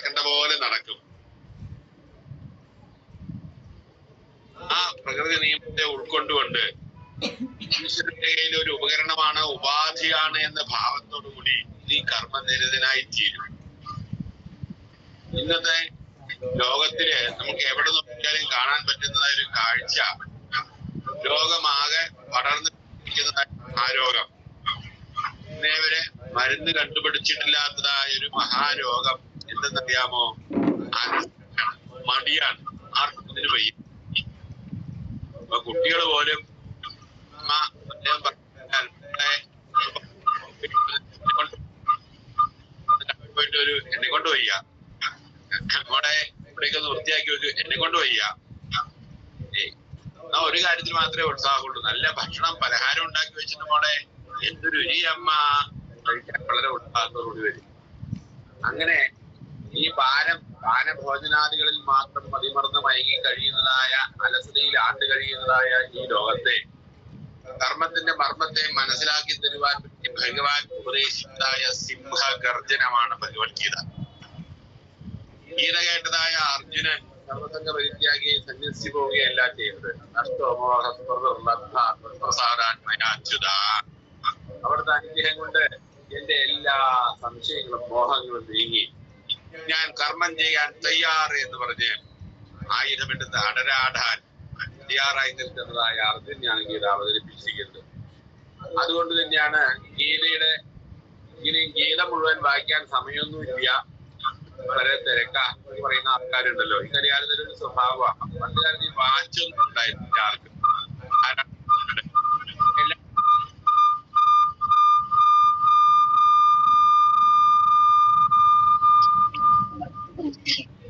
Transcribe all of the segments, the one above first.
നടക്കേണ്ട പോലെ നടക്കും. ആ പ്രകൃതി നിയമത്തെ ഉൾക്കൊണ്ടുകൊണ്ട് ഈശ്വരന്റെ കയ്യിൽ ഒരു ഉപകരണമാണ്, ഉപാധിയാണ് എന്ന ഭാവത്തോടു കൂടി ഈ കർമ്മനിരതനായി തീരും. ഇന്നത്തെ ലോകത്തില് നമുക്ക് എവിടെ നോക്കിയാലും കാണാൻ പറ്റുന്നതായ ഒരു കാഴ്ച, ലോകമാകെ പടർന്നിരിക്കുന്നതായ മഹാരോഗം, ഇന്നേവരെ മരുന്ന് കണ്ടുപിടിച്ചിട്ടില്ലാത്തതായ ഒരു മഹാരോഗം എന്തെന്നറിയാമോ? മടിയാണ്. ആർക്കും ഇതിന് വയ്യ. അപ്പൊ കുട്ടികൾ പോലും പോയിട്ട് ഒരു എന്നെ കൊണ്ട് വയ്യ, നമ്മുടെ ഇവിടേക്ക് വൃത്തിയാക്കി വെക്ക്, എന്നെ കൊണ്ട് വയ്യ. ആ ഒരു കാര്യത്തിൽ മാത്രമേ ഉത്സാഹമുള്ളൂ. നല്ല ഭക്ഷണം പലഹാരം ഉണ്ടാക്കി വെച്ചിട്ട് മോളെ എന്ത് രുചിയമ്മ കഴിക്കാൻ വളരെ ഉത്സാഹത്തോടുകൂടി വരും. അങ്ങനെ ഈ പാനഭോജനാദികളിൽ മാത്രം മതിമറന്ന് മയങ്ങി കഴിയുന്നതായ, അലസതയിൽ ആണ്ട് കഴിയുന്നതായ ഈ ലോകത്തെ കർമ്മത്തിന്റെ മർമ്മത്തെ മനസ്സിലാക്കി തരുവാൻ വേണ്ടി ഭഗവാൻ ഉപദേശിച്ചതായ സിംഹഗർജനമാണ് ഭഗവത്ഗീത. ഗീത കേട്ടതായ അർജുനൻ സർവസംഗ പരിത്യാഗി സന്യസിച്ചു പോവുകയല്ല ചെയ്യുന്നത്. നഷ്ടോമോഹസ്പർദ്ധാത്മയാച്യുത, അവിടുത്തെ അനുഗ്രഹം കൊണ്ട് എന്റെ എല്ലാ സംശയങ്ങളും മോഹങ്ങളും നീങ്ങി ഞാൻ കർമ്മം ചെയ്യാൻ തയ്യാറ് എന്ന് പറഞ്ഞ് ആയുധമെടുത്ത് അടരാടാൻ തയ്യാറായി നിൽക്കുന്നതായ അർജുനാണ് ഗീത അവതരിപ്പിച്ചിരിക്കുന്നത്. അതുകൊണ്ട് തന്നെയാണ് ഗീത മുഴുവൻ വായിക്കാൻ സമയമൊന്നുമില്ല, വളരെ തിരക്കാ എന്ന് പറയുന്ന ആൾക്കാരുണ്ടല്ലോ. ഈ കലികാലത്തിന്റെ ഒരു സ്വഭാവമാണ്. പണ്ട് കാലത്ത് ഈ വാച്ചൊന്നും ഉണ്ടായിരുന്നില്ല ആർക്കും.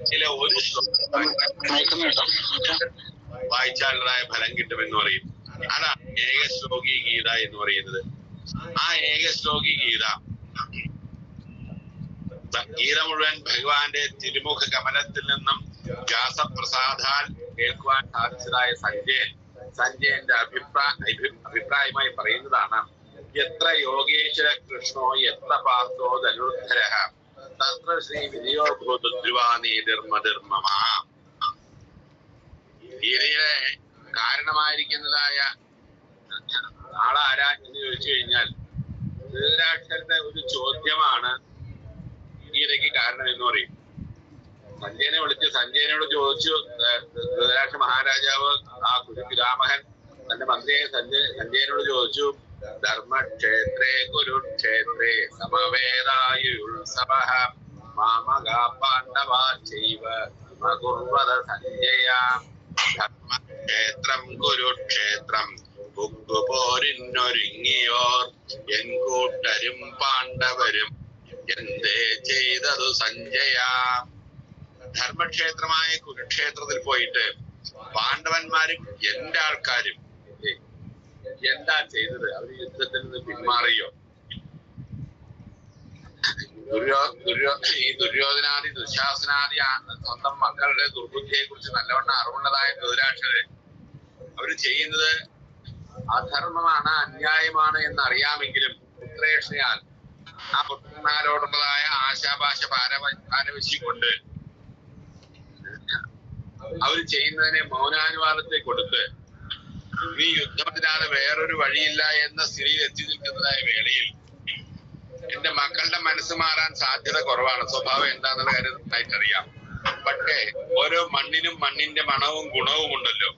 ചില ഒരു വായിച്ചാലുള്ളതായ ഫലം കിട്ടുമെന്ന് പറയും. അതാണ് ഏകശ്ലോകി ഗീത എന്ന് പറയുന്നത്. ആ ഏകശ്ലോകി ഗീത മുഴുവൻ ഭഗവാന്റെ തിരുമുഖ കമലത്തിൽ നിന്നും വ്യാസപ്രസാദാൽ കേൾക്കുവാൻ സാധിച്ചതായ സഞ്ജയന്റെ അഭിപ്രായമായി പറയുന്നതാണ്: എത്ര യോഗേശ്വര കൃഷ്ണോ എത്ര പാർത്ഥോ ധനുർധര തത്ര ശ്രീ വിജയോ ഭൂതുദ്രുവാനീർമ. ഗീതയുടെ കാരണമായിരിക്കുന്നതായ ആളാരാ എന്ന് ചോദിച്ചു കഴിഞ്ഞാൽ ധൃതരാഷ്ട്രരുടെ ഒരു ചോദ്യമാണ് ഗീതയ്ക്ക് കാരണം എന്ന് പറയും. സഞ്ജയനെ വിളിച്ച് സഞ്ജയനോട് ചോദിച്ചു, ധൃതരാഷ്ട്ര മഹാരാജാവ് ആ പിതാമഹൻ തന്റെ മന്ത്രിയായ സഞ്ജയനോട് ചോദിച്ചു, ധർമ്മക്ഷേത്രേ കുരുക്ഷേത്രേ സമവേദായുത്സവഃ മാമകാ പാണ്ഡവാ ചൈവ മകുർവത സഞ്ജയ. ധർമ്മക്ഷേത്രം കുരുക്ഷേത്രം പോരിന്നൊരുങ്ങിയോർ എൻ കൂട്ടരും പാണ്ഡവരും എന്തേ ചെയ്തതു സഞ്ജയ. ധർമ്മക്ഷേത്രമായ കുരുക്ഷേത്രത്തിൽ പോയിട്ട് പാണ്ഡവന്മാരും എന്റെ ആൾക്കാരും എന്താ ചെയ്തത്? അവർ യുദ്ധത്തിൽ നിന്ന് പിന്മാറിയോ? ഈ ദുര്യോധനാദി ദുശാസനാദി സ്വന്തം മക്കളുടെ ദുർബുദ്ധിയെ കുറിച്ച് നല്ലവണ്ണം അറിവുള്ളതായ ധൃതരാഷ്ട്രര് അവര് ചെയ്യുന്നത് അധർമ്മമാണ്, അന്യായമാണ് എന്നറിയാമെങ്കിലും പുത്രേക്ഷയാൽ ആ പുത്രന്മാരോടുള്ളതായ ആശാപാശ പാരവശ്യം കൊണ്ട് അവര് ചെയ്യുന്നതിനെ മൗനാനുവാദത്തെ കൊടുത്ത് ഈ യുദ്ധത്തിനാണ് വേറൊരു വഴിയില്ല എന്ന സ്ഥിതിയിൽ എത്തി നിൽക്കുന്നതായ വേളയിൽ എന്റെ മക്കളുടെ മനസ്സ് മാറാൻ സാധ്യത കുറവാണ്. സ്വഭാവം എന്താണെന്നുള്ള കാര്യം നന്നായിട്ടറിയാം. പക്ഷേ ഓരോ മണ്ണിനും മണ്ണിന്റെ മണവും ഗുണവും ഉണ്ടല്ലോ.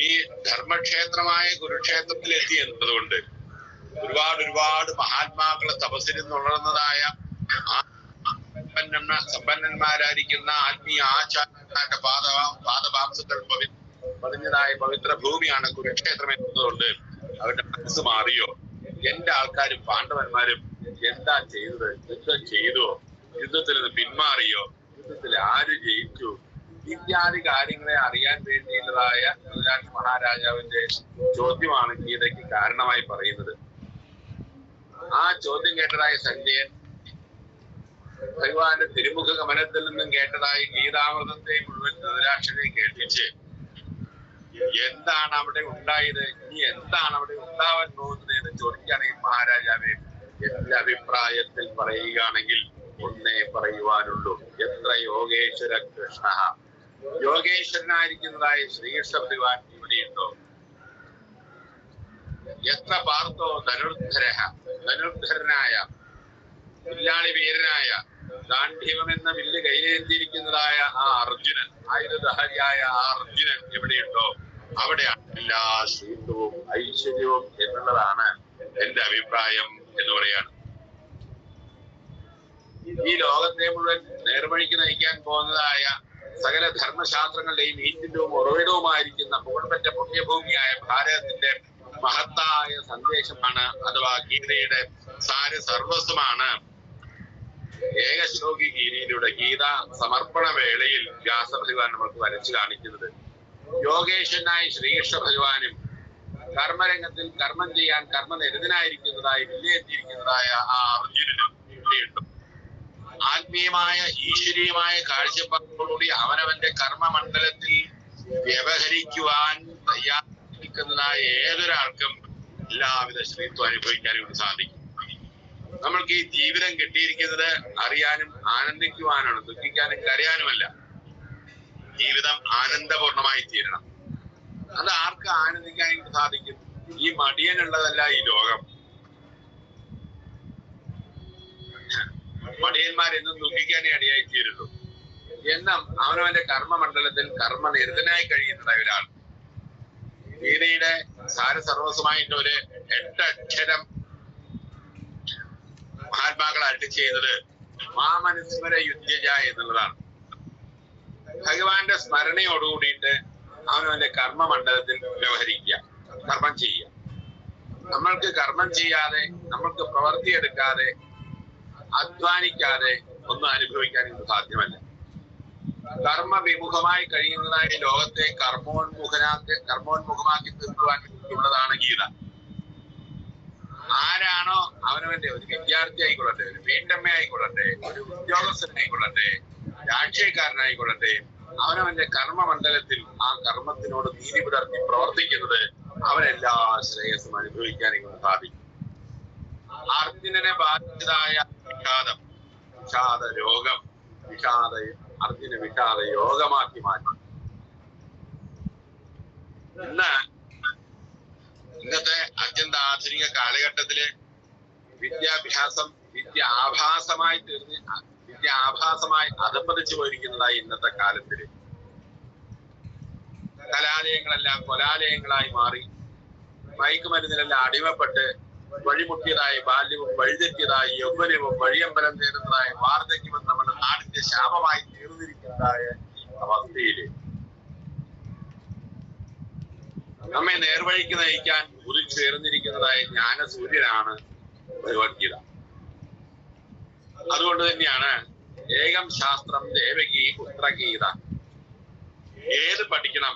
ഈ ധർമ്മക്ഷേത്രമായ കുരുക്ഷേത്രത്തിൽ എത്തി എന്നതുകൊണ്ട് ഒരുപാട് മഹാത്മാക്കളെ തപസ്സിരുന്നുണർന്നതായ സമ്പന്നന്മാരായിരിക്കുന്ന ആത്മീയ ആചാര്യന്മാരുടെ പാദപാംസങ്ങൾ പതിഞ്ഞതായ പവിത്ര ഭൂമിയാണ് കുരുക്ഷേത്രം എന്നതുകൊണ്ട് അവരുടെ മനസ്സ് മാറിയോ? എന്റെ ആൾക്കാരും പാണ്ഡവന്മാരും എന്താ ചെയ്തത്? യുദ്ധം ചെയ്തോ? യുദ്ധത്തിൽ നിന്ന് പിന്മാറിയോ? യുദ്ധത്തിൽ ആര് ജയിച്ചു? ഇത്യാദി കാര്യങ്ങളെ അറിയാൻ വേണ്ടിയുള്ളതായ ധൃതരാഷ്ട്ര മഹാരാജാവിന്റെ ചോദ്യമാണ് ഗീതയ്ക്ക് കാരണമായി പറയുന്നത്. ആ ചോദ്യം കേട്ടതായ സഞ്ജയൻ ഭഗവാന്റെ തിരുമുഖ കമലത്തിൽ നിന്നും കേട്ടതായി ഗീതാമൃതത്തെ മുഴുവൻ ധൃതരാഷ്ട്രരെ കേൾപ്പിച്ച് എന്താണ് അവിടെ ഉണ്ടായത്, ഇനി എന്താണ് അവിടെ ഉണ്ടാവാൻ പോകുന്നത് എന്ന് ചോദിക്കുകയാണെങ്കിൽ മഹാരാജാവെ, എന്റെ അഭിപ്രായത്തിൽ പറയുകയാണെങ്കിൽ ഒന്നേ പറയുവാനുള്ളൂ, എത്ര യോഗേശ്വര കൃഷ്ണ. യോഗേശ്വരനായിരിക്കുന്നതായ ശ്രീകൃഷ്ണ ഭഗവാൻ ഇവിടെയുണ്ടോ? എത്ര പാർത്തോ ധനുർധരനായ വില്ലാളി വീരനായ ഗാന്ധീവം എന്ന വില്ല് കയ്യിലേന്തിയിരിക്കുന്നതായ ആ അർജുനൻ, ആയുധധാരിയായ ആ അർജുനൻ എവിടെയുണ്ടോ അവിടെയാണ് എല്ലാ ശ്രീത്വവും ഐശ്വര്യവും എന്നുള്ളതാണ് എന്റെ അഭിപ്രായം എന്ന് പറയാണ്. ഈ ലോകത്തെ മുഴുവൻ നേർവഴിക്ക് നയിക്കാൻ പോകുന്നതായ സകല ധർമ്മശാസ്ത്രങ്ങളുടെയും ഈറ്റിന്റവും ഉറവിടവുമായിരിക്കുന്ന പുകഴ്പെറ്റ പുണ്യഭൂമിയായ ഭാരതത്തിന്റെ മഹത്തായ സന്ദേശമാണ്, അഥവാ ഗീതയുടെ സാര സർവസ്വമാണ് ഏകശ്ലോകി ഗീതയിലൂടെ ഗീത സമർപ്പണ വേളയിൽ വ്യാസഭഗവാൻ നമുക്ക് വരച്ചു കാണിക്കുന്നത്. യോഗേശ്വരനായ ശ്രീകൃഷ്ണ ഭഗവാനും കർമ്മരംഗത്തിൽ കർമ്മം ചെയ്യാൻ കർമ്മനിരതനായിരിക്കുന്നതായി വില്ലേറ്റിയിരിക്കുന്നതായ ആ അർജുനനും ഇവിടെയുണ്ട്. ആത്മീയമായ ഈശ്വരീയമായ കാഴ്ചപ്പാടോടുകൂടി അവനവന്റെ കർമ്മമണ്ഡലത്തിൽ വ്യവഹരിക്കുവാൻ തയ്യാറായിരിക്കുന്നതായ ഏതൊരാൾക്കും എല്ലാവിധ ശ്രീത്വം അനുഭവിക്കാനും സാധിക്കും. നമ്മൾക്ക് ഈ ജീവിതം കിട്ടിയിരിക്കുന്നത് അറിയാനും ആനന്ദിക്കുവാനാണ്, ദുഃഖിക്കാനും കരയാനുമല്ല. ജീവിതം ആനന്ദപൂർണമായി തീരണം. അത് ആർക്ക് ആനന്ദിക്കാനായിട്ട് സാധിക്കും? ഈ മടിയനുള്ളതല്ല ഈ ലോകം. മടിയന്മാരെന്നും ദുഃഖിക്കാനേ അടിയായി തീരുള്ളൂ. എന്നും അവനവന്റെ കർമ്മമണ്ഡലത്തിൽ കർമ്മനിരതനായി കഴിയുന്നതായ ഒരാൾ. ഗീതയുടെ സാരസർവസ്വമായിട്ട് ഒരു 8 അക്ഷരം മഹാത്മാക്കൾ അരുളി ചെയ്യുന്നത് മാമനുസ്മര യുദ്ധജ എന്നുള്ളതാണ്. ഭഗവാന്റെ സ്മരണയോടുകൂടിയിട്ട് അവനവന്റെ കർമ്മമണ്ഡലത്തിൽ വ്യവഹരിക്കുക, കർമ്മം ചെയ്യുക. നമ്മൾക്ക് കർമ്മം ചെയ്യാതെ, നമ്മൾക്ക് പ്രവർത്തിയെടുക്കാതെ, അധ്വാനിക്കാതെ ഒന്നും അനുഭവിക്കാൻ ഇത് സാധ്യമല്ല. കർമ്മവിമുഖമായി കഴിയുന്നതായ ലോകത്തെ കർമ്മോന്മുഖമാക്കി തീർക്കുവാൻ വേണ്ടിയുള്ളതാണ് ഗീത. ആരാണോ അവനവന്റെ, ഒരു വിദ്യാർത്ഥി ആയിക്കൊള്ളട്ടെ, ഒരു വീട്ടമ്മ ആയിക്കൊള്ളട്ടെ, ഒരു ഉദ്യോഗസ്ഥനായിക്കൊള്ളട്ടെ, രാഷ്ട്രീയക്കാരനായിക്കൊള്ളട്ടെ, അവനവന്റെ കർമ്മമണ്ഡലത്തിൽ ആ കർമ്മത്തിനോട് നീതി പുലർത്തി പ്രവർത്തിക്കുന്നത് അവനെല്ലാ ശ്രേയസ്സും അനുഭവിക്കാനും സാധിക്കും. അർജുനനെ ബാധിച്ചതായ വിഷാദ രോഗം, അർജുന വിഷാദ യോഗമാക്കി മാറ്റി. ഇന്നത്തെ അത്യന്ത ആധുനിക കാലഘട്ടത്തില് വിദ്യ ആഭാസമായി അധപ്പതിച്ചു പോയിരിക്കുന്നതായി ഇന്നത്തെ കാലത്തില് കലാലയങ്ങളെല്ലാം കൊലാലയങ്ങളായി മാറി, മയക്കുമരുന്നിനെല്ലാം അടിമപ്പെട്ട് വഴിമുട്ടിയതായി ബാല്യവും വഴിതെറ്റിയതായി യൗവനവും വഴിയമ്പലം നേരുന്നതായ വാർദ്ധക്യവും നമ്മുടെ നാടിന്റെ ശാപമായി തീർന്നിരിക്കുന്നതായ ഈ അവസ്ഥയില് നമ്മെ നേർവഴിക്ക് നയിക്കാൻ ഉദിച്ചുയർന്നിരിക്കുന്നതായ ജ്ഞാനസൂര്യനാണ് ഭഗവത്ഗീത. അതുകൊണ്ട് തന്നെയാണ് ഏകം ശാസ്ത്രം ദേവകീ പുത്രഗീത. ഏത് പഠിക്കണം,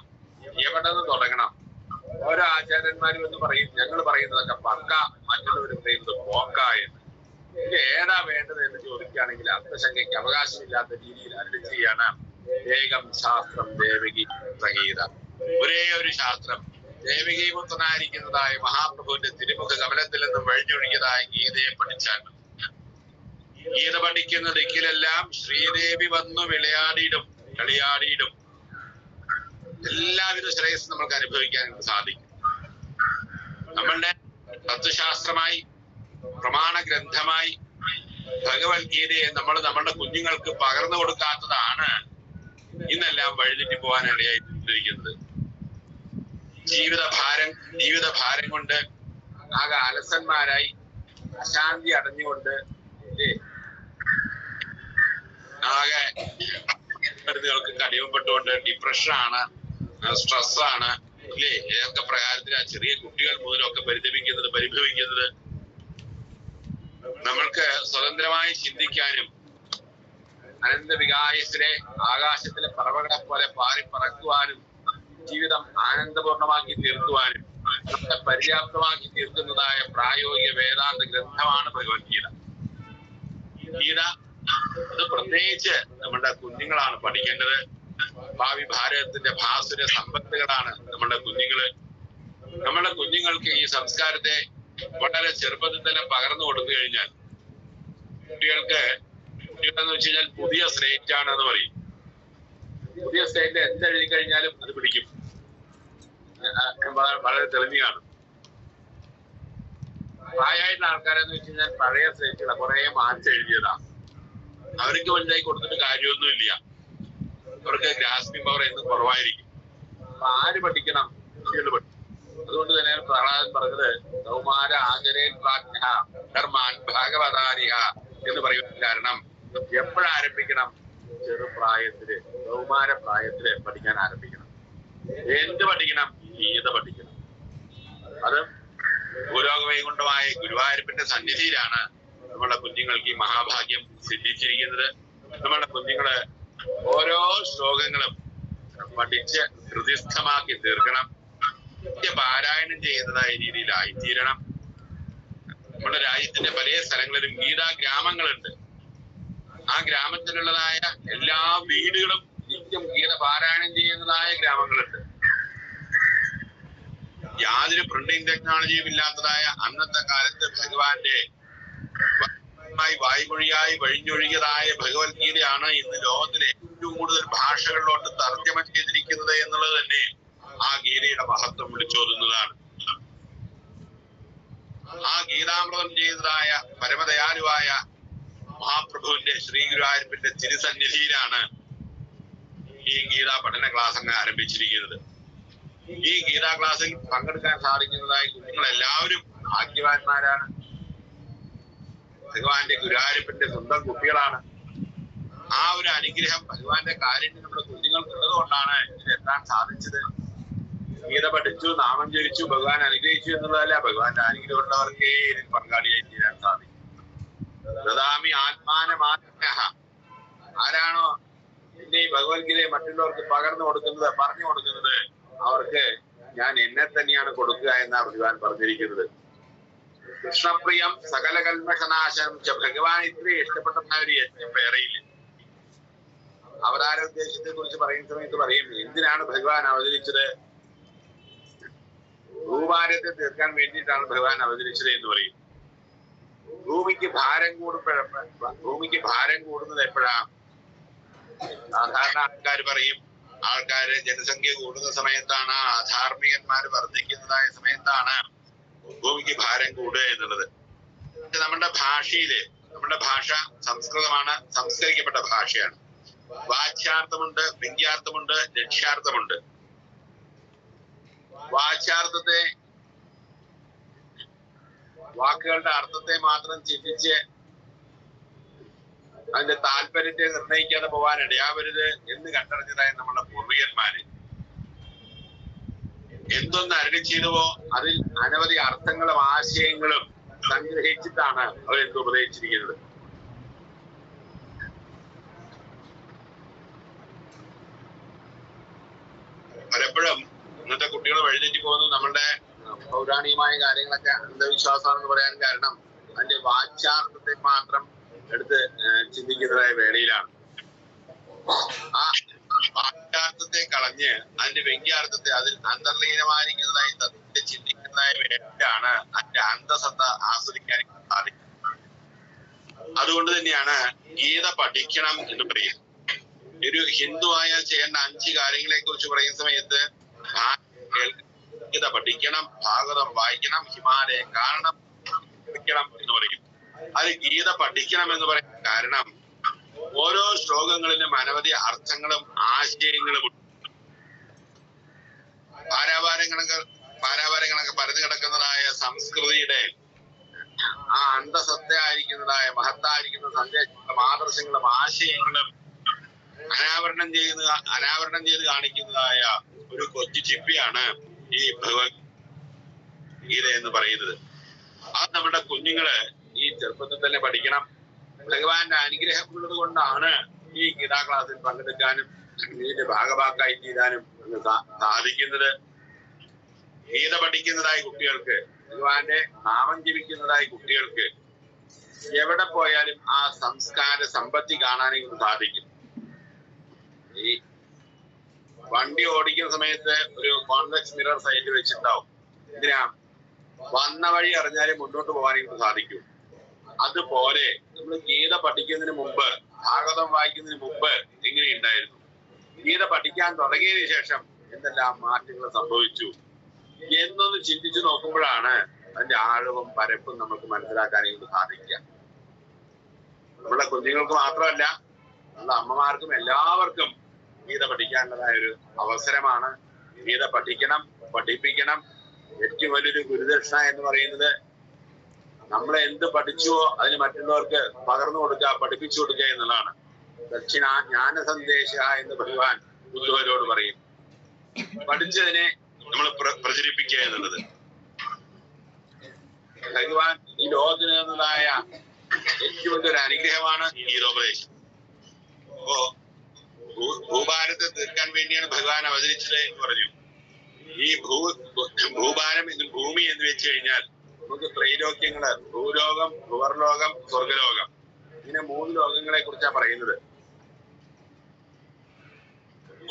എവിടെ നിന്ന് തുടങ്ങണം? ഓരോ ആചാര്യന്മാരും എന്ന് പറയും, ഞങ്ങൾ പറയുന്നതൊക്കെ പക്ക, മറ്റുള്ളവർ പറയുന്നത് പോക്ക എന്ന്. ഇത് ഏതാ വേണ്ടത് എന്ന് ചോദിക്കുകയാണെങ്കിൽ അർത്ഥശങ്കയ്ക്ക് അവകാശമില്ലാത്ത രീതിയിൽ അരുളി ചെയ്യാണ് ഏകം ശാസ്ത്രം ദേവകീ പുത്രഗീത. ഒരേ ഒരു ശാസ്ത്രം, ദേവകീപുത്രനായിരിക്കുന്നതായ മഹാപ്രഭുവിന്റെ തിരുമുഖ കമലത്തിൽ നിന്നും വഴിഞ്ഞൊഴുകിയതായ ഗീതയെ പഠിച്ചാൽ മതി. ഗീത പഠിക്കുന്ന ദിക്കിലെല്ലാം ശ്രീദേവി വന്നു കളിയാടിയിടും. എല്ലാവിധ ശ്രേയസ്സും നമ്മൾക്ക് അനുഭവിക്കാൻ സാധിക്കും. നമ്മളുടെ തത്വശാസ്ത്രമായി, പ്രമാണ ഗ്രന്ഥമായി ഭഗവത്ഗീതയെ നമ്മളുടെ കുഞ്ഞുങ്ങൾക്ക് പകർന്നു കൊടുക്കാത്തതാണ് ഇന്നെല്ലാം വഴിതെറ്റി പോകാൻ ഇടയായിട്ടിരിക്കുന്നത്. ജീവിതഭാരം കൊണ്ട് ആകെ അലസന്മാരായി, അശാന്തി അടഞ്ഞുകൊണ്ട് ആകെ മരുന്നുകൾക്ക് അടിമപ്പെട്ടുകൊണ്ട് ഡിപ്രഷനാണ്, സ്ട്രെസ്സാണ്, ഇല്ലേ? ഏതൊക്കെ പ്രകാരത്തിലാണ് ചെറിയ കുട്ടികൾ മുതലൊക്കെ പരിഭവിക്കുന്നത്. നമ്മൾക്ക് സ്വതന്ത്രമായി ചിന്തിക്കാനും അനന്തവികായത്തിലെ ആകാശത്തിലെ പറവകളെ പോലെ പാറിപ്പറക്കുവാനും ജീവിതം ആനന്ദപൂർണമാക്കി തീർക്കുവാനും നമ്മളെ പര്യാപ്തമാക്കി തീർക്കുന്നതായ പ്രായോഗിക വേദാന്ത ഗ്രന്ഥമാണ് ഭഗവത്ഗീത. ഗീത അത് പ്രത്യേകിച്ച് നമ്മുടെ കുഞ്ഞുങ്ങളാണ് പഠിക്കേണ്ടത്. ഭാവി ഭാരതത്തിന്റെ ഭാസുര സമ്പത്തുകളാണ് നമ്മുടെ കുഞ്ഞുങ്ങള്. നമ്മുടെ കുഞ്ഞുങ്ങൾക്ക് ഈ സംസ്കാരത്തെ വളരെ ചെറുപ്പത്തിൽ തന്നെ പകർന്നു കൊടുത്തു കഴിഞ്ഞാൽ കുട്ടികൾക്ക് എന്ന് വെച്ച് കഴിഞ്ഞാൽ പുതിയ സ്ലേറ്റ് ആണെന്ന് പറയും. പുതിയ സ്ലേറ്റ് എന്തെഴുതി കഴിഞ്ഞാലും അത് പിടിക്കും. വളരെ തെളിഞ്ഞാണ്. പ്രായമായിട്ടുള്ള ആൾക്കാരെന്ന് വെച്ച് കഴിഞ്ഞാൽ പഴയ സ്ലേറ്റുകളെ കുറെ മാറ്റി എഴുതിയതാ. അവർക്ക് വലുതായി കൊടുത്തിട്ട് കാര്യമൊന്നുമില്ല. അവർക്ക് ഗ്രാസ്പിംഗ് പവർ എന്ന് കുറവായിരിക്കും. അപ്പൊ ആര് പഠിക്കണം? കുട്ടികൾ പഠിക്കും. അതുകൊണ്ട് തന്നെ പ്രഹ്ലാദൻ പറഞ്ഞത് കൗമാര ആചരേൻ പ്രാജ്ഞ ധർമാൻ ഭാഗവതാരിഹ എന്ന് പറയുന്ന കാരണം എപ്പോഴാരംഭിക്കണം? ചെറുപ്രായത്തില്, കൗമാരപ്രായത്തില് പഠിക്കാൻ ആരംഭിക്കണം. എന്ത് പഠിക്കണം? ഗീത പഠിക്കണം. അത് ഭൂലോകവൈകുണ്ഠമായ ഗുരുവായൂരപ്പന്റെ സന്നിധിയിലാണ് നമ്മുടെ കുഞ്ഞുങ്ങൾക്ക് ഈ മഹാഭാഗ്യം സിദ്ധിച്ചിരിക്കുന്നത്. നമ്മുടെ കുഞ്ഞുങ്ങള് ഓരോ ശ്ലോകങ്ങളും പഠിച്ച് ഹൃദയസ്ഥമാക്കി തീർക്കണം. പാരായണം ചെയ്യുന്നതായ രീതിയിലായിത്തീരണം. നമ്മുടെ രാജ്യത്തിന്റെ പല സ്ഥലങ്ങളിലും ഗീതാ ഗ്രാമങ്ങളുണ്ട്. ആ ഗ്രാമത്തിലുള്ളതായ എല്ലാ വീടുകളും നിത്യം ഗീത പാരായണം ചെയ്യുന്നതായ ഗ്രാമങ്ങളുണ്ട്. യാതൊരു പ്രിന്റിംഗ് ടെക്നോളജിയും ഇല്ലാത്തതായ അന്നത്തെ കാലത്ത് ഭഗവാന്റെ വായ്മൊഴിയായി വഴിഞ്ഞൊഴുകിയതായ ഭഗവത്ഗീതയാണ് ഇന്ന് ലോകത്തിലെ ഏറ്റവും കൂടുതൽ ഭാഷകളിലോട്ട് തർജ്ജമ ചെയ്തിരിക്കുന്നത് എന്നുള്ളത് തന്നെ ആ ഗീതയുടെ മഹത്വം വിളിച്ചോതുന്നതാണ്. ആ ഗീതാമൃതം ചെയ്തതായ പരമദയാലുവായ മഹാപ്രഭുവിന്റെ ശ്രീ ഗുരുവായൂരപ്പന്റെ തിരുസന്നിധിയിലാണ് ഈ ഗീതാ പഠന ക്ലാസ് അങ്ങ് ആരംഭിച്ചിരിക്കുന്നത്. ഈ ഗീതാ ക്ലാസ്സിൽ പങ്കെടുക്കാൻ സാധിക്കുന്നതായ കുഞ്ഞുങ്ങളെല്ലാവരും ഭാഗ്യവാന്മാരാണ്. ഭഗവാന്റെ ഗുരുവായൂരപ്പന്റെ സ്വന്തം കുട്ടികളാണ്. ആ ഒരു അനുഗ്രഹം ഭഗവാന്റെ കാര്യം നമ്മുടെ കുഞ്ഞുങ്ങൾക്കുള്ളത് കൊണ്ടാണ് ഇതിലെത്താൻ സാധിച്ചത്. ഗീത പഠിച്ചു, നാമം ജപിച്ചു, ഭഗവാൻ അനുഗ്രഹിച്ചു എന്നുള്ളതല്ല, ഭഗവാന്റെ അനുഗ്രഹം ഉള്ളവർക്കേ ഇതിൽ പങ്കാളിയായി തീരാൻ സാധിക്കും. ദദാമി ആത്മാനമാത്മന. ആരാണോ എന്നെ ഈ ഭഗവത്ഗീതയെ മറ്റുള്ളവർക്ക് പകർന്നു കൊടുക്കുന്നത്, പറഞ്ഞു കൊടുക്കുന്നത്, അവർക്ക് ഞാൻ എന്നെ തന്നെയാണ് കൊടുക്കുക എന്നാണ് ഭഗവാൻ പറഞ്ഞിരിക്കുന്നത്. കൃഷ്ണപ്രിയം സകല കൽമഷനാശനം. ഭഗവാൻ ഇത്രയും ഇഷ്ടപ്പെട്ട ഒരു യജ്ഞം വേറെയില്ല. അവതാര ഉദ്ദേശത്തെ കുറിച്ച് പറയുന്ന സമയത്ത് പറയും, എന്തിനാണ് ഭഗവാൻ അവതരിച്ചത്? ഭൂഭാരത്തെ തീർക്കാൻ വേണ്ടിയിട്ടാണ് ഭഗവാൻ അവതരിച്ചത് എന്ന് പറയും. ഭൂമിക്ക് ഭാരം കൂടുന്നത് എപ്പോഴാ? സാധാരണ ആൾക്കാർ പറയും, ആൾക്കാര് ജനസംഖ്യ കൂടുന്ന സമയത്താണ്, അധാർമികന്മാര് വർദ്ധിക്കുന്നതായ സമയത്താണ് ഭൂമിക്ക് ഭാരം കൂടുക എന്നുള്ളത്. നമ്മുടെ ഭാഷയില്, നമ്മുടെ ഭാഷ സംസ്കൃതമാണ്, സംസ്കരിക്കപ്പെട്ട ഭാഷയാണ്. വാച്യാർത്ഥമുണ്ട്, വ്യംഗ്യാർത്ഥമുണ്ട്, ലക്ഷ്യാർത്ഥമുണ്ട്. വാച്യാർത്ഥത്തെ, വാക്കുകളുടെ അർത്ഥത്തെ മാത്രം ചിന്തിച്ച് അതിന്റെ താല്പര്യത്തെ നിർണയിക്കാതെ പോകാൻ ഇടയാവരുത് എന്ന് കണ്ടറിഞ്ഞതായ നമ്മുടെ പൂർവികന്മാര് എന്തൊന്ന് അരുളി ചെയ്തുവോ അതിൽ അനവധി അർത്ഥങ്ങളും ആശയങ്ങളും സംഗ്രഹിച്ചിട്ടാണ് അവരെന്ത് ഉപദേശിച്ചിരിക്കുന്നത്. പലപ്പോഴും ഇന്നത്തെ കുട്ടികൾ വഴിതെറ്റി പോകുന്നത് നമ്മളുടെ പൗരാണികമായ കാര്യങ്ങളൊക്കെ അന്ധവിശ്വാസമാണെന്ന് പറയാൻ കാരണം അതിന്റെ വാച്യാർത്ഥത്തെ മാത്രം എടുത്ത് ചിന്തിക്കുന്നതായ വേളയിലാണ്. ആ വാച്യാർത്ഥത്തെ കളഞ്ഞ് അതിന്റെ വ്യംഗ്യാർത്ഥത്തെ, അതിൽ അന്തർലീനമായിരിക്കുന്നതായി തത്വത്തെ ചിന്തിക്കുന്നതായ വേളയിലാണ് അതിന്റെ അന്തസത്ത ആസ്വദിക്കാൻ സാധിക്കുന്നത്. അതുകൊണ്ട് തന്നെയാണ് ഗീത പഠിക്കണം എന്ന് പറയുന്നത്. ഒരു ഹിന്ദു ആയാൽ ചെയ്യേണ്ട 5 കാര്യങ്ങളെ കുറിച്ച് പറയുന്ന സമയത്ത് ഗീത പഠിക്കണം, ഭാഗവതം വായിക്കണം, ഹിമാലയം കാണണം, പഠിക്കണം എന്ന് പറയും. അത് ഗീത പഠിക്കണം എന്ന് പറയുന്ന കാരണം ഓരോ ശ്ലോകങ്ങളിലും അനവധി അർത്ഥങ്ങളും ആശയങ്ങളും ഉണ്ട്. പാരാവാരങ്ങളൊക്കെ പരന്നു കിടക്കുന്നതായ സംസ്കൃതിയുടെ ആ അന്തസത്തയായിരിക്കുന്നതായ മഹത്തായിരിക്കുന്ന സന്ദേശങ്ങളും ആദർശങ്ങളും ആശയങ്ങളും അനാവരണം ചെയ്ത് കാണിക്കുന്നതായ ഒരു കൊച്ചു ചിപ്പിയാണ് ഈ ഭഗവത്ഗീത എന്ന് പറയുന്നത്. അത് നമ്മുടെ കുഞ്ഞുങ്ങള് ഈ ചെറുപ്പത്തിൽ തന്നെ പഠിക്കണം. ഭഗവാന്റെ അനുഗ്രഹം ഉള്ളത് കൊണ്ടാണ് ഈ ഗീതാ ക്ലാസ്സിൽ പങ്കെടുക്കാനും ഇതിന്റെ ഭാഗഭാക്കായി തീരാനും സാധിക്കുന്നത്. ഗീത പഠിക്കുന്നതായ കുട്ടികൾക്ക്, ഭഗവാന്റെ നാമം ജപിക്കുന്നതായ കുട്ടികൾക്ക് എവിടെ പോയാലും ആ സംസ്കാര സമ്പത്തി കാണാനും സാധിക്കും. ഈ വണ്ടി ഓടിക്കുന്ന സമയത്ത് ഒരു കോൺവെക്സ് മിറർ സൈഡിൽ വെച്ചിട്ടുണ്ടാവും. എന്തിനാ? വന്ന വഴി അറിഞ്ഞാലേ മുന്നോട്ട് പോകാനായിട്ട് സാധിക്കും. അതുപോലെ നമ്മൾ ഗീത പഠിക്കുന്നതിന് മുമ്പ് ഭാഗവതം വായിക്കുന്നതിന് മുമ്പ് എങ്ങനെയുണ്ടായിരുന്നു, ഗീത പഠിക്കാൻ തുടങ്ങിയതിനു ശേഷം എന്തെല്ലാം മാറ്റങ്ങൾ സംഭവിച്ചു എന്നൊന്ന് ചിന്തിച്ചു നോക്കുമ്പോഴാണ് അതിന്റെ ആഴവും പരപ്പും നമുക്ക് മനസ്സിലാക്കാനായിട്ട് സാധിക്കുക. നമ്മുടെ കുഞ്ഞുങ്ങൾക്ക് മാത്രമല്ല, നമ്മുടെ അമ്മമാർക്കും എല്ലാവർക്കും ഗീത പഠിക്കാനുള്ളതായ ഒരു അവസരമാണ്. ഗീത പഠിക്കണം, പഠിപ്പിക്കണം. ഏറ്റവും വലിയൊരു ഗുരുദക്ഷിണ എന്ന് പറയുന്നത് നമ്മൾ എന്ത് പഠിച്ചുവോ അതിന് മറ്റുള്ളവർക്ക് പകർന്നു കൊടുക്കുക, പഠിപ്പിച്ചു കൊടുക്കുക എന്നുള്ളതാണ്. ദക്ഷിണ ജ്ഞാന സന്ദേശ എന്ന് ഭഗവാൻ ബുദ്ധവരോട് പറയും. പഠിച്ചതിനെ നമ്മൾ പ്രചരിപ്പിക്കുക എന്നുള്ളത് ഭഗവാൻ ഈ ലോകത്തിന് എന്നതായ ഏറ്റവും വലിയൊരു അനുഗ്രഹമാണ് ഗീതോപദേശം. അപ്പോ ഭൂഭാരത്തെ തീർക്കാൻ വേണ്ടിയാണ് ഭഗവാൻ അവതരിച്ചത് എന്ന് പറഞ്ഞു. ഈ ഭൂഭാരം എന്ന് ഭൂമി എന്ന് വെച്ച് കഴിഞ്ഞാൽ നമുക്ക് ത്രൈലോക്യങ്ങള്, ഭൂലോകം, ഭുവർലോകം, സ്വർഗലോകം, ഇങ്ങനെ 3 ലോകങ്ങളെ കുറിച്ചാണ് പറയുന്നത്.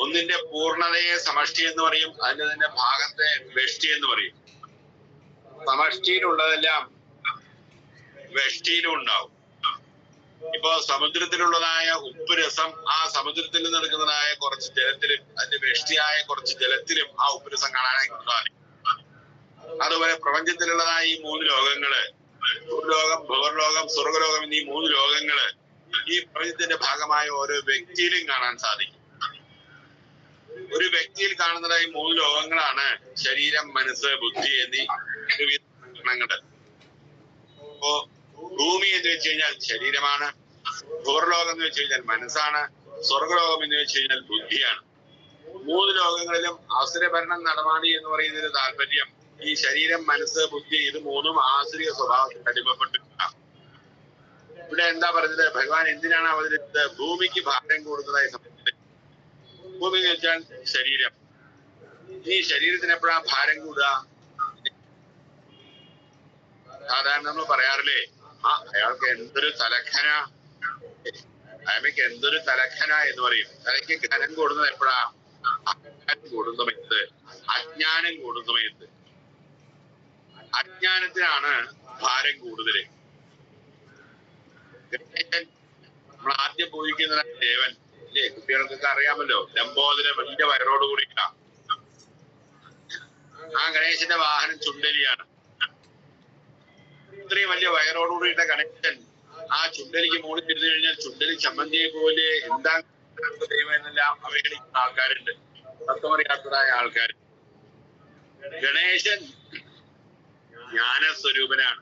ഒന്നിന്റെ പൂർണ്ണതയെ സമഷ്ടി എന്ന് പറയും, അതിന്റെ തന്നെ ഭാഗത്തെ വെഷ്ടി എന്ന് പറയും. സമഷ്ടിയിലുള്ളതെല്ലാം വെഷ്ടിയിലും ഉണ്ടാവും. ഇപ്പോ സമുദ്രത്തിലുള്ളതായ ഉപ്പ് രസം ആ സമുദ്രത്തിൽ നിന്ന് എടുക്കുന്നതായ കുറച്ച് ജലത്തിലും അതിന്റെ വെഷ്ടിയായ കുറച്ച് ജലത്തിലും ആ ഉപ്പ് രസം കാണാനായിട്ട് സാധിക്കും. അതുപോലെ പ്രപഞ്ചത്തിലുള്ളതായ ഈ 3 ലോകങ്ങള്, ഭൂലോകം, ഭുവർലോകം, സ്വർഗലോകം എന്നീ 3 ലോകങ്ങള് ഈ പ്രപഞ്ചത്തിന്റെ ഭാഗമായ ഓരോ വ്യക്തിയിലും കാണാൻ സാധിക്കും. ഒരു വ്യക്തിയിൽ കാണുന്നതായി 3 ലോകങ്ങളാണ് ശരീരം, മനസ്സ്, ബുദ്ധി എന്നീ ഗുണങ്ങള്. അപ്പോ ഭൂമി എന്ന് വെച്ച് കഴിഞ്ഞാൽ ശരീരമാണ്, ഭൂർലോകം എന്ന് വെച്ച് കഴിഞ്ഞാൽ മനസ്സാണ്, സ്വർഗലോകം എന്ന് വെച്ച് കഴിഞ്ഞാൽ ബുദ്ധിയാണ്. 3 ലോകങ്ങളിലും ആസുരഭരണം നടമാടി എന്ന് പറയുന്നതിന് താല്പര്യം ഈ ശരീരം, മനസ്സ്, ബുദ്ധി ഇത് 3ഉം ആസുരിക സ്വഭാവത്തിൽ അടിമപ്പെട്ടിട്ടില്ല. ഇവിടെ എന്താ പറഞ്ഞത്, ഭഗവാൻ എന്തിനാണ് അവതരിച്ചത്? ഭൂമിക്ക് ഭാരം കൂടുന്നതായി സംബന്ധിച്ചത്. ഭൂമി എന്ന് വെച്ചാൽ ശരീരം. ഈ ശരീരത്തിന് എപ്പോഴാ ഭാരം കൂടുക? സാധാരണ നമ്മൾ പറയാറില്ലേ, അയാൾക്ക് എന്തൊരു തലഖന, അയാൾക്ക് എന്തൊരു തലഖന എന്ന് പറയും. തലയ്ക്ക് ഖനം കൂടുന്നത് എപ്പോഴാ? കൂടുന്ന സമയത്ത്, അജ്ഞാനം കൂടുന്ന സമയത്ത്. അജ്ഞാനത്തിനാണ് ഭാരം കൂടുതല്. നമ്മൾ ആദ്യം പൂജിക്കുന്ന ദേവൻ അല്ലേ, കുട്ടികൾക്കൊക്കെ അറിയാമല്ലോ, ലംബോദര വലിയ വയറോട് കൂടിയില്ല. ആ ഗണേശന്റെ വാഹനം ചുണ്ടലിയാണ്. ഇത്രയും വലിയ വയറോടുകൂടിയിട്ട ഗണേശൻ ആ ചുണ്ടലിക്ക് മുകളിൽ തിരിഞ്ഞു കഴിഞ്ഞാൽ ചുണ്ടലി ചമ്മന്തിയെ പോലെ എന്താ ദൈവം എന്നെല്ലാം അവഹേളിക്കുന്ന ആൾക്കാരുണ്ട്, തത്വമറിയാത്തതായ ആൾക്കാർ. ഗണേശൻ ജ്ഞാനസ്വരൂപനാണ്.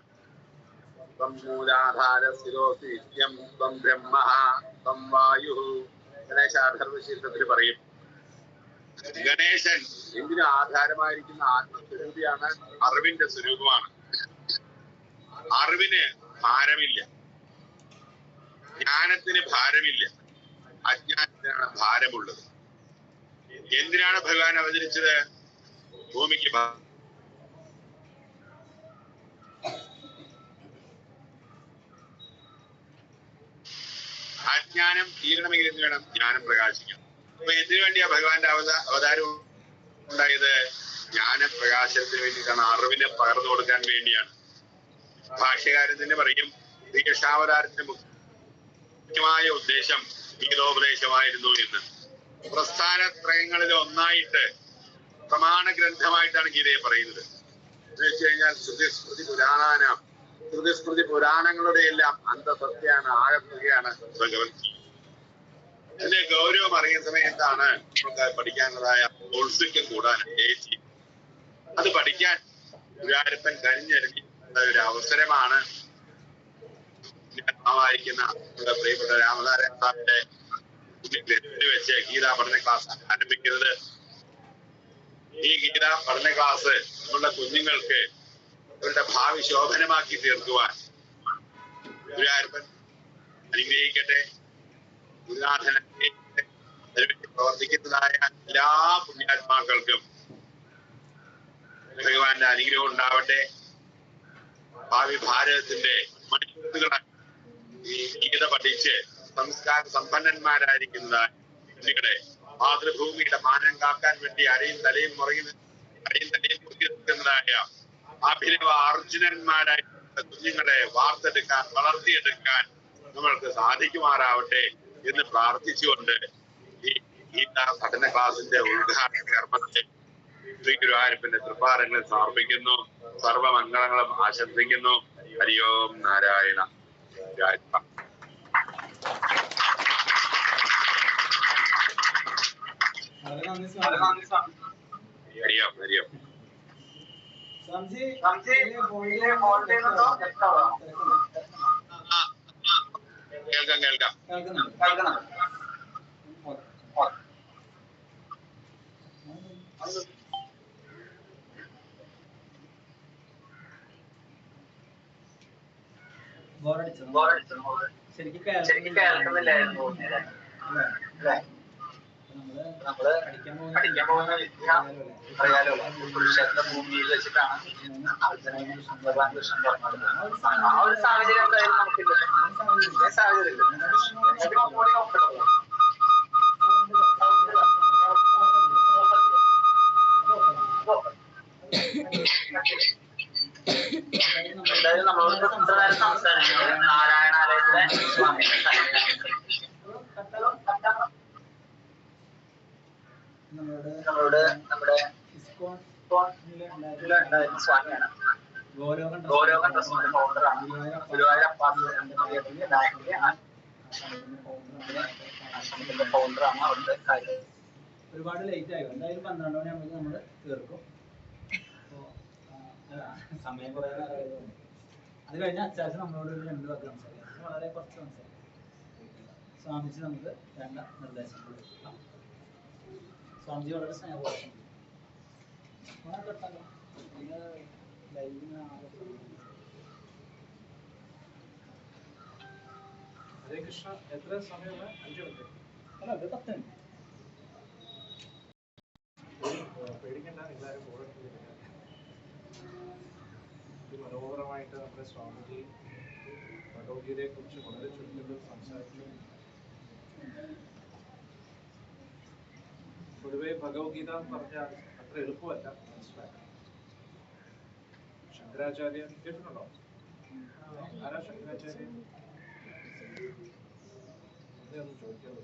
ഗണേശാധർവശീർഷത്തിൽ പറയും, ഗണേശൻ എന്തിനു ആധാരമായിരിക്കുന്ന ആത്മസ്വരൂപിയാണ്, അറിവിന്റെ സ്വരൂപമാണ്. അറിവിന് ഭാരമില്ല, ജ്ഞാനത്തിന് ഭാരമില്ല, അജ്ഞാനത്തിനാണ് ഭാരമുള്ളത്. എന്തിനാണ് ഭഗവാൻ അവതരിച്ചത്? ഭൂമിക്ക് അജ്ഞാനം തീരണമെങ്കിൽ എന്ത് വേണം? ജ്ഞാനം പ്രകാശിക്കണം. അപ്പൊ എന്തിനു വേണ്ടിയാ ഭഗവാന്റെ അവതാരം ഉണ്ടായത്? ജ്ഞാനപ്രകാശനത്തിന് വേണ്ടിയിട്ടാണ്, അറിവിനെ പകർന്നു കൊടുക്കാൻ വേണ്ടിയാണ്. ഭാഷ്യകാരൻ തന്നെ പറയും, ശ്രീകൃഷ്ണാവതാരത്തിന്റെ മുഖ്യമായ ഉദ്ദേശം ഗീതോപദേശമായിരുന്നു എന്ന്. പ്രസ്ഥാനത്രയങ്ങളിൽ ഒന്നായിട്ട് പ്രമാണ ഗ്രന്ഥമായിട്ടാണ് ഗീതയെ പറയുന്നത്. എന്ന് വെച്ച് കഴിഞ്ഞാൽ ശ്രുതിസ്മൃതി പുരാണങ്ങളുടെ എല്ലാം അന്തസത്യാണ്, ആഴത്തുകയാണ് ഭഗവത്ഗീത. ഇതിന്റെ ഗൗരവം അറിയുന്ന സമയത്താണ് നമുക്ക് പഠിക്കാനുള്ളതായ ഔത്സുക്യം കൂടാൻ ചേച്ചി. അത് പഠിക്കാൻ ഗുരുവായൂരപ്പൻ കനിഞ്ഞിറങ്ങി ഒരു അവസരമാണ് വായിക്കുന്ന പ്രിയപ്പെട്ട രാമനാരായണ സാറിന്റെ വെച്ച് ഗീതാ പഠന ക്ലാസ് ആരംഭിക്കുന്നത്. ഈ ഗീതാ പഠന ക്ലാസ് നമ്മളുടെ കുഞ്ഞുങ്ങൾക്ക് അവരുടെ ഭാവി ശോഭനമാക്കി തീർക്കുവാൻ ഗുരുവായൂരപ്പൻ അനുഗ്രഹിക്കട്ടെ. ഗുരുനാഥൻ പ്രവർത്തിക്കുന്നതായ എല്ലാ പുണ്യാത്മാക്കൾക്കും ഭഗവാന്റെ അനുഗ്രഹം ഉണ്ടാവട്ടെ. ഭാവി ഭാരതത്തിന്റെ മണിക്കൂറുകളെ ഈ ഗീത പഠിച്ച് സംസ്കാര സമ്പന്നന്മാരായിരിക്കുന്നതായ കുട്ടികളെ മാതൃഭൂമിയുടെ മാനം കാക്കാൻ വേണ്ടി അരയും തലയും മുറുകി നിൽക്കുന്നതായ അഭിനവ അർജുനന്മാരായ കുഞ്ഞുങ്ങളെ വാർത്തെടുക്കാൻ, വളർത്തിയെടുക്കാൻ നമ്മൾക്ക് സാധിക്കുമാറാവട്ടെ. എന്ന് പ്രാർത്ഥിച്ചുകൊണ്ട് ഈ പഠന ക്ലാസിന്റെ ഉദ്ഘാടന കർമ്മത്തെ ശ്രീ ഗുരുവായൂരപ്പന്റെ തൃപ്പാദങ്ങളിൽ സമർപ്പിക്കുന്നു. സർവമംഗളങ്ങളും ആശംസിക്കുന്നു. ഹരി ഓം നാരായണ. ഹരിയോം ഹരിയോം. കേൾക്കാം കേൾക്കാം. ശരിക്കും കേൾക്കുന്നില്ലായിരുന്നു. നമ്മള് പഠിക്കാൻ പോകുന്ന അറിയാലോ, കുരുക്ഷേത്ര ഭൂമിയിൽ വെച്ചിട്ടാണ് ഭഗവാൻ കൃഷ്ണൻ പറഞ്ഞത്. ആ ഒരു സാഹചര്യം എന്തായാലും നമുക്കില്ല. സാഹചര്യം എന്തായാലും നമ്മളോട് ഇത്ര നേരം സംസാരിച്ചത് നാരായണാലയത്തിലെ സ്വാമി നമ്മളോട് നമ്മുടെ സ്വാമിയാണ്. ഗൗരവ ട്രസ്റ്റിന്റെ ഫൗണ്ടറാണ്. ഗുരുവായൂരപ്പന്റെ ഫൗണ്ടറാണ്. അവരുടെ കാര്യം ഒരുപാട് ലേറ്റ് ആയി. എന്തായാലും 12 മണിയാകുമ്പോൾ നമ്മൾ തീർക്കും. സമയം കുറേ അത് കഴിഞ്ഞ അച്ചാച്ച നമ്മളോട് ഒരു 2 വാക്ക് സംസാരിക്കാം. വളരെ കുറച്ച് സംസാരിക്കാം. സ്വാമിജി നമുക്ക് വേണ്ട നിർദ്ദേശങ്ങൾ. സ്വാമിജി വളരെ സ്നേഹപൂർവ്വം ഹരേ കൃഷ്ണ. എത്ര സമയമാണ്? 5 മിനിറ്റ്. അല്ല, അത് 10 മിനിറ്റ്. പേടിക്കണ്ട, എല്ലാവരും കൂടെ മനോഹരമായിട്ട് നമ്മുടെ സ്വാമിജി ഭഗവത്ഗീതയെ കുറിച്ച് വളരെ ചുരുക്കത്തിൽ സംസാരിച്ചു. പൊതുവെ ഭഗവത്ഗീത എന്ന് പറഞ്ഞാൽ അത്ര എളുപ്പമല്ല മനസ്സിലാക്കാൻ. ശങ്കരാചാര്യൻ കേട്ടിട്ടുണ്ടോ? ആരാ ശങ്കരാചാര്യൻ? ഒന്ന് ചോദിക്കാമോ?